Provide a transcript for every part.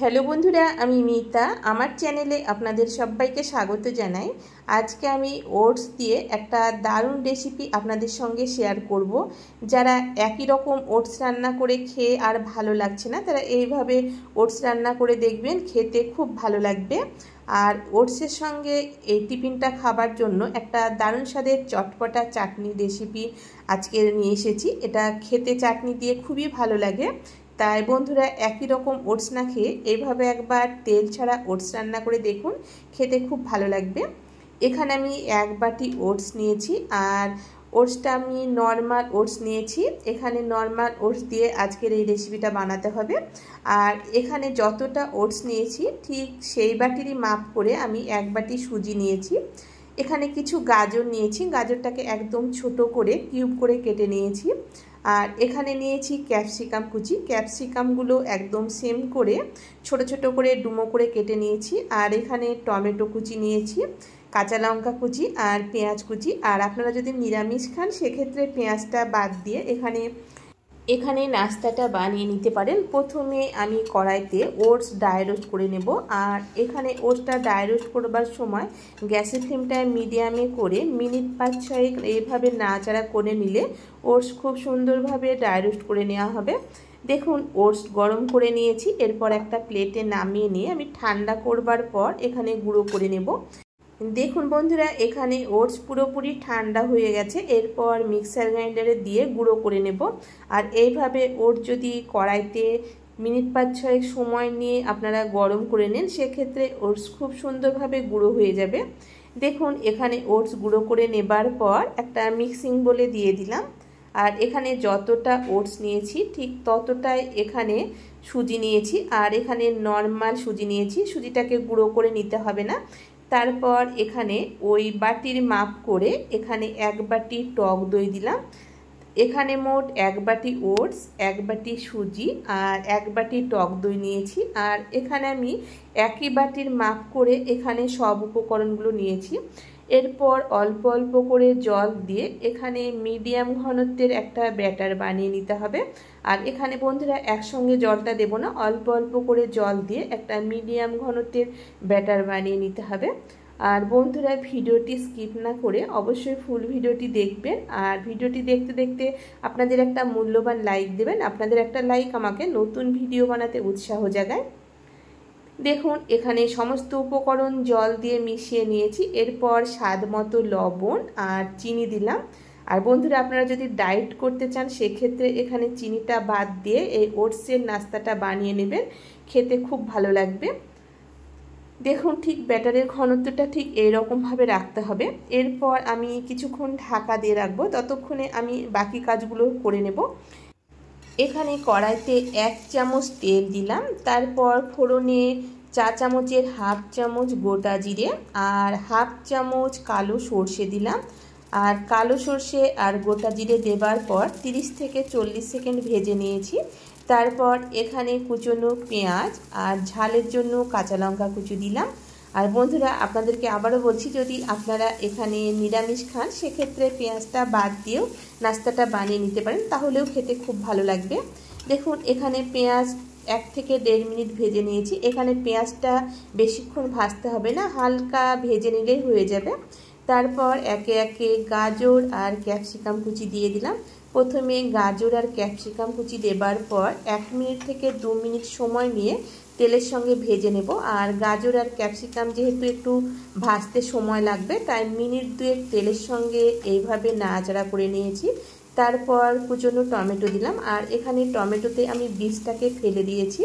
Hello বন্ধুরা, আমি মিতা। আমার চ্যানেলে আপনাদের সবাইকে স্বাগত জানাই। আজকে আমি ওটস দিয়ে একটা দারুণ রেসিপি আপনাদের সঙ্গে শেয়ার করব। যারা একই রকম ওটস রান্না করে খেয়ে আর ভালো লাগছে না, তারা এইভাবে ওটস রান্না করে দেখবেন, খেতে খুব ভালো লাগবে। আর ওটসের সঙ্গে এই টিফিনটা খাবার জন্য একটা দারুণ স্বাদের চটপটা চাটনি রেসিপি আজকে নিয়ে এসেছি। এটা খেতে চাটনি দিয়ে খুবই ভালো লাগে। তাই বন্ধুরা, একই রকম ওটস না খেয়ে এইভাবে একবার তেল ছাড়া ওটস রান্না করে দেখুন, খেতে খুব ভালো লাগবে। এখানে আমি 1 বাটি ওটস নিয়েছি, আর ওটসটা আমি নর্মাল ওটস নিয়েছি। এখানে নর্মাল ওটস দিয়ে আজকের এই রেসিপিটা বানাতে হবে। আর এখানে যতটা ওটস নিয়েছি ঠিক সেই বাটিরই মাপ করে আমি 1 বাটি সুজি নিয়েছি। এখানে কিছু গাজর নিয়েছি, গাজরটাকে একদম ছোট করে কিউব করে কেটে নিয়েছি। আর এখানে নিয়েছি ক্যাপসিকাম কুচি, ক্যাপসিকামগুলো একদম সেম করে ছোট ছোট করে ডুমো করে কেটে নিয়েছি। আর এখানে টমেটো কুচি নিয়েছি, কাঁচা লঙ্কা কুচি আর পেঁয়াজ কুচি। আর আপনারা যদি নিরামিষ খান সেক্ষেত্রে পেঁয়াজটা বাদ দিয়ে এখানে নাস্তাটা বানিয়ে নিতে পারেন। প্রথমে আমি কড়াইতে ওটস ড্রাই রোস্ট করে নেব। আর এখানে ওটসটা ড্রাই রোস্ট করবার সময় গ্যাসের ফ্লেমটা মিডিয়ামে করে মিনিট 5-6 এইভাবে নাড়াচাড়া করে নিলে ওটস খুব সুন্দরভাবে ড্রাই রোস্ট করে নেওয়া হবে। দেখুন, ওটস গরম করে নিয়েছি। এরপর একটা প্লেটে নামিয়ে নিয়ে আমি ঠান্ডা করবার পর এখানে গুঁড়ো করে নেব। দেখুন বন্ধুরা, এখানে ওটস পুরোপুরি ঠান্ডা হয়ে গেছে। এরপর মিক্সার গ্রাইন্ডারে দিয়ে গুঁড়ো করে নেব। আর এইভাবে ওটস যদি কড়াইতে মিনিট 5-6 সময় নিয়ে আপনারা গরম করে নেন, সেক্ষেত্রে ওটস খুব সুন্দরভাবে গুঁড়ো হয়ে যাবে। দেখুন, এখানে ওটস গুঁড়ো করে নেবার পর একটা মিক্সিং বলে দিয়ে দিলাম। আর এখানে যতটা ওটস নিয়েছি ঠিক ততটাই এখানে সুজি নিয়েছি। আর এখানে নর্মাল সুজি নিয়েছি, সুজিটাকে গুঁড়ো করে নিতে হবে না। তারপর এখানে ওই বাটির মাপ করে এখানে 1 বাটি টক দই দিলাম। এখানে মোট 1 বাটি ওটস, 1 বাটি সুজি আর 1 বাটি টক দই নিয়েছি। আর এখানে আমি একই বাটির মাপ করে এখানে সব উপকরণগুলো নিয়েছি। এরপর অল্প অল্প করে জল দিয়ে এখানে মিডিয়াম ঘনত্বের একটা ব্যাটার বানিয়ে নিতে হবে। আর এখানে বন্ধুরা একসঙ্গে জলটা দেব না, অল্প অল্প করে জল দিয়ে একটা মিডিয়াম ঘনত্বের ব্যাটার বানিয়ে নিতে হবে। আর বন্ধুরা, ভিডিওটি স্কিপ না করে অবশ্যই ফুল ভিডিওটি দেখবেন। আর ভিডিওটি দেখতে দেখতে আপনাদের একটা মূল্যবান লাইক দেবেন। আপনাদের একটা লাইক আমাকে নতুন ভিডিও বানাতে উৎসাহ জাগায়। দেখুন, এখানে সমস্ত উপকরণ জল দিয়ে মিশিয়ে নিয়েছি। এরপর স্বাদ মতো লবণ আর চিনি দিলাম। আর বন্ধুরা, আপনারা যদি ডায়েট করতে চান সেক্ষেত্রে এখানে চিনিটা বাদ দিয়ে এই ওটসের নাস্তাটা বানিয়ে নেবেন, খেতে খুব ভালো লাগবে। দেখুন, ঠিক ব্যাটারের ঘনত্বটা ঠিক এইরকমভাবে রাখতে হবে। এরপর আমি কিছুক্ষণ ঢাকা দিয়ে রাখবো, ততক্ষণে আমি বাকি কাজগুলো করে নেব। এখানে কড়াইতে 1 চামচ তেল দিলাম। তারপর ফোড়নে চা চামচের 1/2 চামচ গোটা জিরে আর 1/2 চামচ কালো সর্ষে দিলাম। আর কালো সর্ষে আর গোটা জিরে দেবার পর 30 থেকে 40 সেকেন্ড ভেজে নিয়েছি। তারপর এখানে কুচনো পেঁয়াজ আর ঝালের জন্য কাঁচা লঙ্কা কুচি দিলাম। আর বন্ধুরা, আপনাদেরকে আবারও বলছি, যদি আপনারা এখানে নিরামিষ খান সেক্ষেত্রে পেঁয়াজটা বাদ দিয়েও নাস্তাটা বানিয়ে নিতে পারেন, তাহলেও খেতে খুব ভালো লাগবে। দেখুন, এখানে পেঁয়াজ 1 থেকে 1.5 মিনিট ভেজে নিয়েছি। এখানে পেঁয়াজটা বেশিক্ষণ ভাজতে হবে না, হালকা ভেজে নিলেই হয়ে যাবে। তারপর একে একে গাজর আর ক্যাপসিকাম কুচি দিয়ে দিলাম। প্রথমে গাজর আর ক্যাপসিকাম কুচি দেবার পর 1 মিনিট থেকে 2 মিনিট সময় নিয়ে তেলের সঙ্গে ভেজে নেব। আর গাজর আর ক্যাপসিকাম যেহেতু একটু ভাজতে সময় লাগবে, তাই মিনিট 2 তেলের সঙ্গে এইভাবে নাড়াচাড়া করে নিয়েছি। তারপর কুচনো টমেটো দিলাম। আর এখানে টমেটোতে আমি বীজটাকে ফেলে দিয়েছি।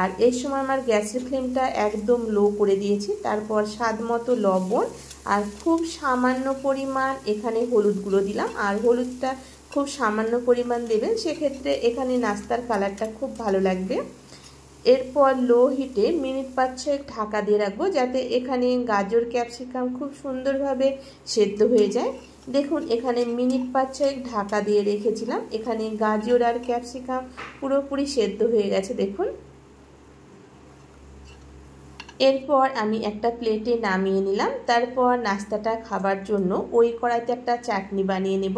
আর এই সময় আমার গ্যাসের ফ্লেমটা একদম লো করে দিয়েছি। তারপর স্বাদ মতো লবণ আর খুব সামান্য পরিমাণ এখানে হলুদ গুঁড়ো দিলাম। আর হলুদটা খুব সামান্য পরিমাণ দেবেন, সেক্ষেত্রে এখানে নাস্তার কালারটা খুব ভালো লাগবে। এরপর লো হিটে মিনিট 5-6 ঢাকা দিয়ে রাখবো, যাতে এখানে গাজর ক্যাপসিকাম খুব সুন্দরভাবে সেদ্ধ হয়ে যায়। দেখুন, এখানে মিনিট 5-6 ঢাকা দিয়ে রেখেছিলাম। এখানে গাজর আর ক্যাপসিকাম পুরোপুরি সেদ্ধ হয়ে গেছে। দেখুন, এরপর আমি একটা প্লেটে নামিয়ে নিলাম। তারপর নাস্তাটা খাবার জন্য ওই কড়াইতে একটা চাটনি বানিয়ে নেব।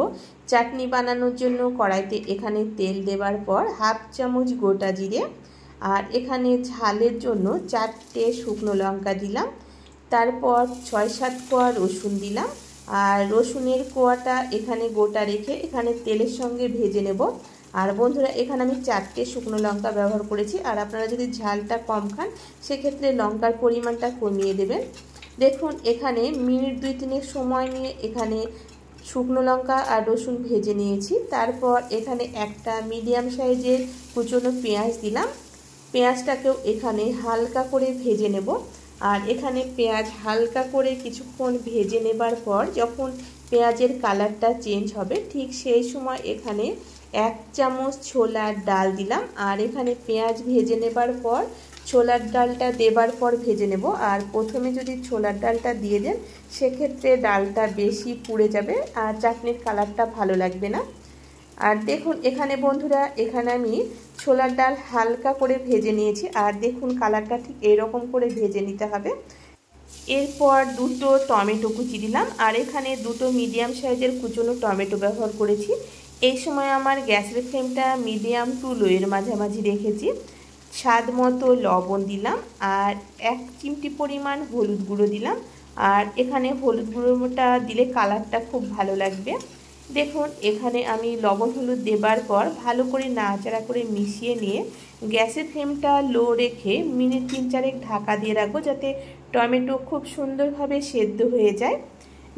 চাটনি বানানোর জন্য কড়াইতে এখানে তেল দেওয়ার পর 1/2 চামচ গোটা জিরে আর এখানে ঝালের জন্য 4টে শুকনো লঙ্কা দিলাম, তারপর 6-7 কোয়া রসুন দিলাম। আর রসুনের কোয়াটা এখানে গোটা রেখে এখানে তেলের সঙ্গে ভেজে নেব। আর বন্ধুরা এখানে আমি 4টে শুকনো লঙ্কা ব্যবহার করেছি। আর আপনারা যদি ঝালটা কম খান সেক্ষেত্রে লঙ্কার পরিমাণটা কমিয়ে দেবেন। দেখুন এখানে মিনিট 2-3 সময় নিয়ে এখানে শুকনো লঙ্কা আর রসুন ভেজে নিয়েছি। তারপর এখানে একটা মিডিয়াম সাইজের কুচনো পেঁয়াজ দিলাম। পেঁয়াজটাকেও এখানে হালকা করে ভেজে নেব। আর এখানে পেঁয়াজ হালকা করে কিছুক্ষণ ভেজে নেবার পর যখন পেঁয়াজের কালারটা চেঞ্জ হবে ঠিক সেই সময় এখানে 1 চামচ ছোলার ডাল দিলাম। আর এখানে পেঁয়াজ ভেজে নেবার পর ছোলার ডালটা দেবার পর ভেজে নেব। আর প্রথমে যদি ছোলার ডালটা দিয়ে দেন সেক্ষেত্রে ডালটা বেশি পুড়ে যাবে আর চাটনির কালারটা ভালো লাগবে না। আর দেখুন এখানে বন্ধুরা এখানে আমি ছোলার ডাল হালকা করে ভেজে নিয়েছি। আর দেখুন কালারটা ঠিক এরকম করে ভেজে নিতে হবে। এরপর 2টো টমেটো কুচি দিলাম। আর এখানে 2টো মিডিয়াম সাইজের কুচনো টমেটো ব্যবহার করেছি। এই সময় আমার গ্যাসের ফ্লেমটা মিডিয়াম টু লোয়ের মাঝামাঝি রেখেছি। স্বাদ মতো লবণ দিলাম আর 1 চিমটি পরিমাণ হলুদ গুঁড়ো দিলাম। আর এখানে হলুদ গুঁড়োটা দিলে কালারটা খুব ভালো লাগবে। দেখুন এখানে আমি লবণ হলুদ দেবার পর ভালো করে নাড়াচাড়া করে মিশিয়ে নিয়ে গ্যাসের ফ্লেমটা লো রেখে মিনিট 3-4 ঢাকা দিয়ে রাখবো যাতে টমেটো খুব সুন্দরভাবে সেদ্ধ হয়ে যায়।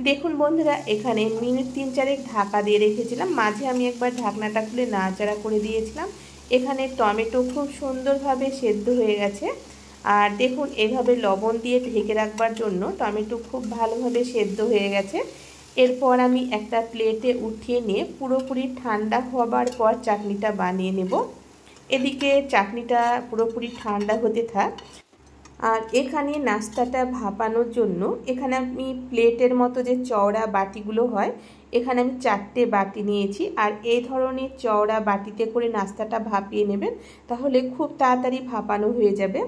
দেখুন বন্ধুরা এখানে মিনিট 3-4 ঢাকা দিয়ে রেখেছিলাম, মাঝে আমি একবার ঢাকনাটা খুলে নাড়াচাড়া করে দিয়েছিলাম। এখানে টমেটো খুব সুন্দরভাবে সেদ্ধ হয়ে গেছে। আর দেখুন এভাবে লবণ দিয়ে ঢেকে রাখবার জন্য টমেটো খুব ভালোভাবে সেদ্ধ হয়ে গেছে। এরপর আমি একটা প্লেটে উঠিয়ে নিয়ে পুরোপুরি ঠান্ডা হবার পর চাটনিটা বানিয়ে নেব। এদিকে চাটনিটা পুরোপুরি ঠান্ডা হতে থাক। আর এখানে নাস্তাটা ভাপানোর জন্য এখানে আমি প্লেটের মতো যে চওড়া বাটিগুলো হয় এখানে আমি 4টে বাটি নিয়েছি। আর এই ধরনের চওড়া বাটিতে করে নাস্তাটা ভাপিয়ে নেবেন, তাহলে খুব তাড়াতাড়ি ভাপানো হয়ে যাবে।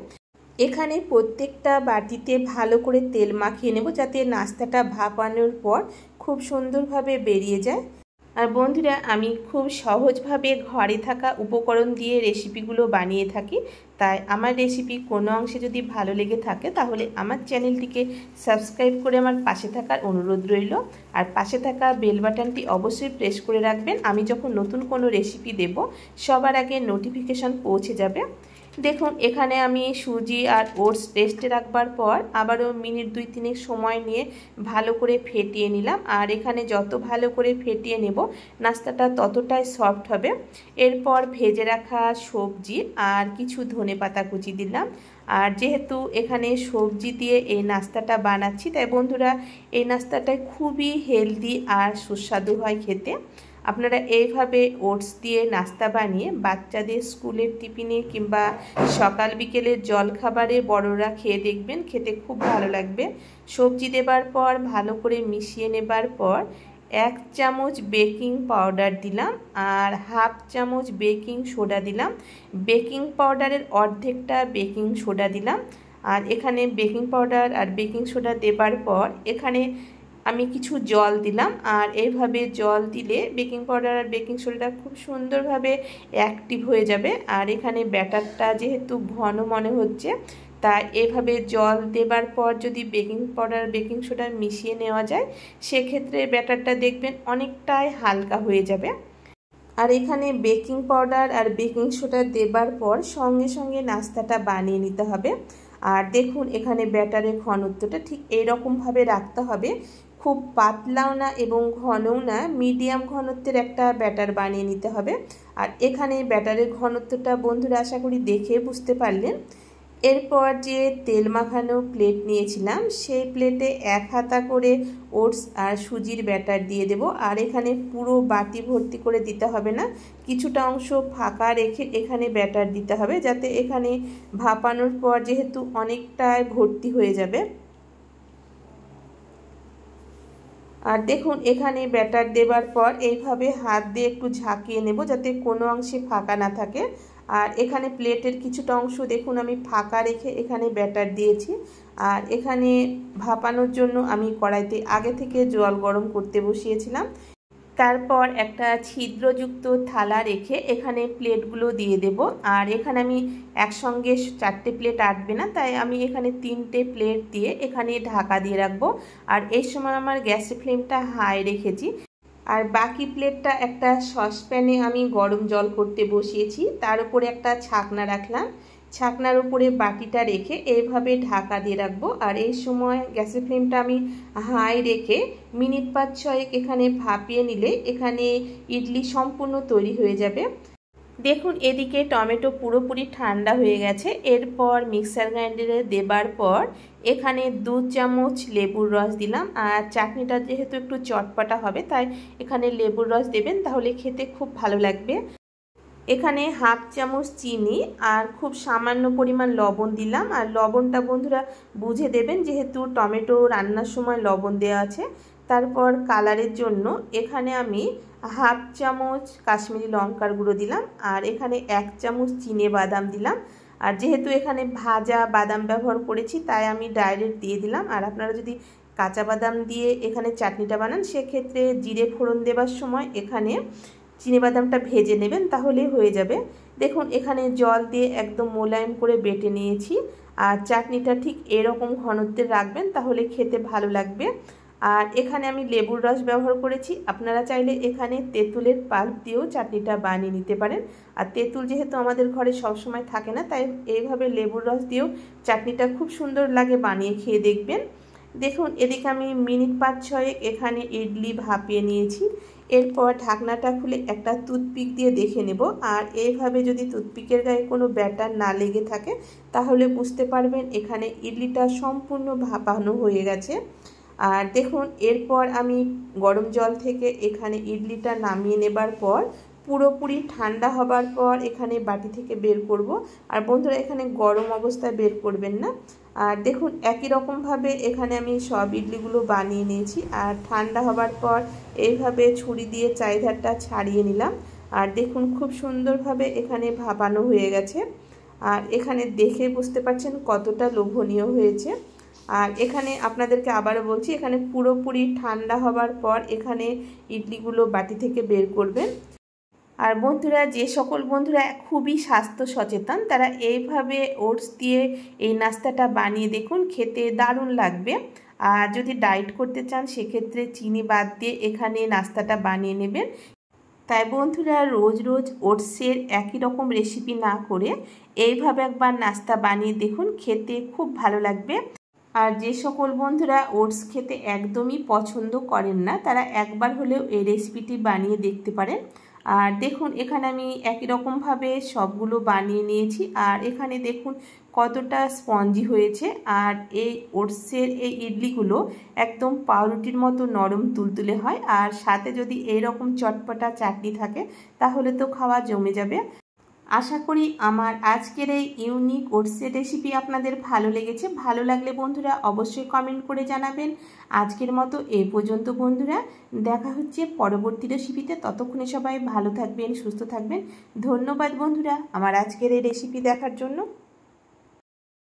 এখানে প্রত্যেকটা বাটিতে ভালো করে তেল মাখিয়ে নেব যাতে নাস্তাটা ভাপানোর পর খুব সুন্দরভাবে বেরিয়ে যায়। আর বন্ধুরা আমি খুব সহজভাবে ঘরে থাকা উপকরণ দিয়ে রেসিপিগুলো বানিয়ে থাকি, তাই আমার রেসিপি কোনো অংশে যদি ভালো লেগে থাকে তাহলে আমার চ্যানেলটিকে সাবস্ক্রাইব করে আমার পাশে থাকার অনুরোধ রইল। আর পাশে থাকা বেল বাটনটি অবশ্যই প্রেস করে রাখবেন, আমি যখন নতুন কোনো রেসিপি দেব সবার আগে নোটিফিকেশন পৌঁছে যাবে। দেখুন এখানে আমি সুজি আর ওটস রেস্টে রাখবার পর আবারও মিনিট 2-3 সময় নিয়ে ভালো করে ফেটিয়ে নিলাম। আর এখানে যত ভালো করে ফেটিয়ে নেব নাস্তাটা ততটাই সফট হবে। এরপর ভেজে রাখা সবজি আর কিছু ধনেপাতা কুচি দিলাম। আর যেহেতু এখানে সবজি দিয়ে এই নাস্তাটা বানাচ্ছি তাই বন্ধুরা এই নাস্তাটা খুবই হেলদি আর সুস্বাদু হয় খেতে। আপনারা এইভাবে ওটস দিয়ে নাস্তা বানিয়ে বাচ্চাদের স্কুলের টিফিনে কিংবা সকাল বিকেলের জলখাবারে বড়রা খেয়ে দেখবেন, খেতে খুব ভালো লাগবে। সবজি দেবার পর ভালো করে মিশিয়ে নেবার পর 1 চামচ বেকিং পাউডার দিলাম আর 1/2 চামচ বেকিং সোডা দিলাম। বেকিং পাউডারের অর্ধেকটা বেকিং সোডা দিলাম। আর এখানে বেকিং পাউডার আর বেকিং সোডা দেবার পর এখানে আমি কিছু জল দিলাম। আর এইভাবে জল দিলে বেকিং পাউডার আর বেকিং সোডাটা খুব সুন্দরভাবে অ্যাক্টিভ হয়ে যাবে। আর এখানে ব্যাটারটা যেহেতু ঘন মনে হচ্ছে তাই এভাবে জল দেবার পর যদি বেকিং পাউডার বেকিং সোডা মিশিয়ে নেওয়া যায় সেক্ষেত্রে ব্যাটারটা দেখবেন অনেকটাই হালকা হয়ে যাবে। আর এখানে বেকিং পাউডার আর বেকিং সোডা দেবার পর সঙ্গে সঙ্গে নাস্তাটা বানিয়ে নিতে হবে। আর দেখুন এখানে ব্যাটারের ঘনত্বটা ঠিক এইরকমভাবে রাখতে হবে, খুব পাতলাও না এবং ঘনও না, মিডিয়াম ঘনত্বের একটা ব্যাটার বানিয়ে নিতে হবে। আর এখানে ব্যাটারের ঘনত্বটা বন্ধুরা আশা করি দেখে বুঝতে পারলেন। এরপর যে তেল মাখানো প্লেট নিয়েছিলাম সেই প্লেটে 1 হাতা করে ওটস আর সুজির ব্যাটার দিয়ে দেব। আর এখানে পুরো বাটি ভর্তি করে দিতে হবে না, কিছুটা অংশ ফাঁকা রেখে এখানে ব্যাটার দিতে হবে যাতে এখানে ভাপানোর পর যেহেতু অনেকটাই ভর্তি হয়ে যাবে। আর দেখুন এখানে ব্যাটার দেবার পর এইভাবে হাত দিয়ে একটু ঝাঁকিয়ে নেব যাতে কোনো অংশে ফাঁকা না থাকে। আর এখানে প্লেটের কিছুটা অংশ দেখুন আমি ফাঁকা রেখে এখানে ব্যাটার দিয়েছি। আর এখানে ভাপানোর জন্য আমি কড়াইতে আগে থেকে জল গরম করতে বসিয়েছিলাম। তারপর একটা ছিদ্রযুক্ত থালা রেখে এখানে প্লেটগুলো দিয়ে দেব। আর এখানে আমি একসঙ্গে 4টে প্লেট আটবে না, তাই আমি এখানে 3টে প্লেট দিয়ে এখানে ঢাকা দিয়ে রাখবো। আর এই সময় আমার গ্যাসের ফ্লেমটা হাই রেখেছি। আর বাকি প্লেটটা একটা সসপ্যানে আমি গরম জল করতে বসিয়েছি, তার উপরে একটা ছাকনা রাখলাম। ছাকনার উপরে বাটিটা রেখে এইভাবে ঢাকা দিয়ে রাখবো। আর এই সময় গ্যাসের ফ্লেমটা আমি হাই রেখে মিনিট 5-6 এখানে ভাপিয়ে নিলে এখানে ইডলি সম্পূর্ণ তৈরি হয়ে যাবে। দেখুন এদিকে টমেটো পুরোপুরি ঠান্ডা হয়ে গেছে। এরপর মিক্সার গ্রাইন্ডারে দেবার পর এখানে 2 চামচ লেবুর রস দিলাম। আর চাটনিটা যেহেতু একটু চটপাটা হবে তাই এখানে লেবুর রস দেবেন, তাহলে খেতে খুব ভালো লাগবে। এখানে হাফ চামচ চিনি আর খুব সামান্য পরিমাণ লবণ দিলাম। আর লবণটা বন্ধুরা বুঝে দেবেন, যেহেতু টমেটো রান্নার সময় লবণ দেওয়া আছে। তারপর কালারের জন্য এখানে আমি হাফ চামচ কাশ্মীরি লঙ্কার গুঁড়ো দিলাম। আর এখানে 1 চামচ চিনে বাদাম দিলাম। আর যেহেতু এখানে ভাজা বাদাম ব্যবহার করেছি তাই আমি ডাইরেক্ট দিয়ে দিলাম। আর আপনারা যদি কাঁচা বাদাম দিয়ে এখানে চাটনিটা বানান সেক্ষেত্রে জিরে ফোড়ন দেবার সময় এখানে চিনিবাদামটা ভেজে নেবেন, তাহলেই হয়ে যাবে। দেখুন এখানে জল দিয়ে একদম মোলায়েম করে বেটে নিয়েছি। আর চাটনিটা ঠিক এরকম ঘনত্বের রাখবেন, তাহলে খেতে ভালো লাগবে। আর এখানে আমি লেবুর রস ব্যবহার করেছি, আপনারা চাইলে এখানে তেঁতুলের পাল্প দিয়েও চাটনিটা বানিয়ে নিতে পারেন। আর তেঁতুল যেহেতু আমাদের ঘরে সবসময় থাকে না, তাই এইভাবে লেবুর রস দিয়েও চাটনিটা খুব সুন্দর লাগে, বানিয়ে খেয়ে দেখবেন। দেখুন এদিকে আমি মিনিট 5-6 এখানে ইডলি ভাপিয়ে নিয়েছি। এরপর ঢাকনাটা খুলে একটা টুথপিক দিয়ে দেখে নেব। আর এইভাবে যদি টুথপিকের গায়ে কোনো ব্যাটার না লেগে থাকে তাহলে বুঝতে পারবেন এখানে ইডলিটা সম্পূর্ণ ভাপানো হয়ে গেছে। আর দেখুন এরপর আমি গরম জল থেকে এখানে ইডলিটা নামিয়ে নেবার পর পুরোপুরি ঠান্ডা হবার পর এখানে বাটি থেকে বের করব। আর বন্ধুরা এখানে গরম অবস্থায় বের করবেন না। আর দেখুন একই রকমভাবে এখানে আমি সব ইডলিগুলো বানিয়ে নিয়েছি। আর ঠান্ডা হবার পর এইভাবে ছুরি দিয়ে চারিধারটা ছাড়িয়ে নিলাম। আর দেখুন খুব সুন্দরভাবে এখানে ভাপানো হয়ে গেছে। আর এখানে দেখে বুঝতে পারছেন কতটা লোভনীয় হয়েছে। আর এখানে আপনাদেরকে আবারও বলছি, এখানে পুরোপুরি ঠান্ডা হবার পর এখানে ইডলিগুলো বাটি থেকে বের করবেন। আর বন্ধুরা যে সকল বন্ধুরা খুবই স্বাস্থ্য সচেতন তারা এইভাবে ওটস দিয়ে এই নাস্তাটা বানিয়ে দেখুন, খেতে দারুণ লাগবে। আর যদি ডায়েট করতে চান সেক্ষেত্রে চিনি বাদ দিয়ে এখানে নাস্তাটা বানিয়ে নেবেন। তাই বন্ধুরা রোজ রোজ ওটসের একই রকম রেসিপি না করে এইভাবে একবার নাস্তা বানিয়ে দেখুন, খেতে খুব ভালো লাগবে। আর যে সকল বন্ধুরা ওটস খেতে একদমই পছন্দ করেন না তারা একবার হলেও এই রেসিপিটি বানিয়ে দেখতে পারেন। আর দেখুন এখানে আমি একই রকমভাবে সবগুলো বানিয়ে নিয়েছি। আর এখানে দেখুন কতটা স্পঞ্জি হয়েছে। আর এই ওটসের এই ইডলিগুলো একদম পাউরুটির মতো নরম তুলতুলে হয়। আর সাথে যদি এইরকম চটপটা চাটনি থাকে তাহলে তো খাওয়া জমে যাবে। আশা করি আমার আজকের এই ইউনিক ওটসের রেসিপি আপনাদের ভালো লেগেছে। ভালো লাগলে বন্ধুরা অবশ্যই কমেন্ট করে জানাবেন। আজকের মতো এই পর্যন্ত বন্ধুরা, দেখা হচ্ছে পরবর্তী রেসিপিতে। ততক্ষণে সবাই ভালো থাকবেন, সুস্থ থাকবেন। ধন্যবাদ বন্ধুরা আমার আজকের এই রেসিপি দেখার জন্য।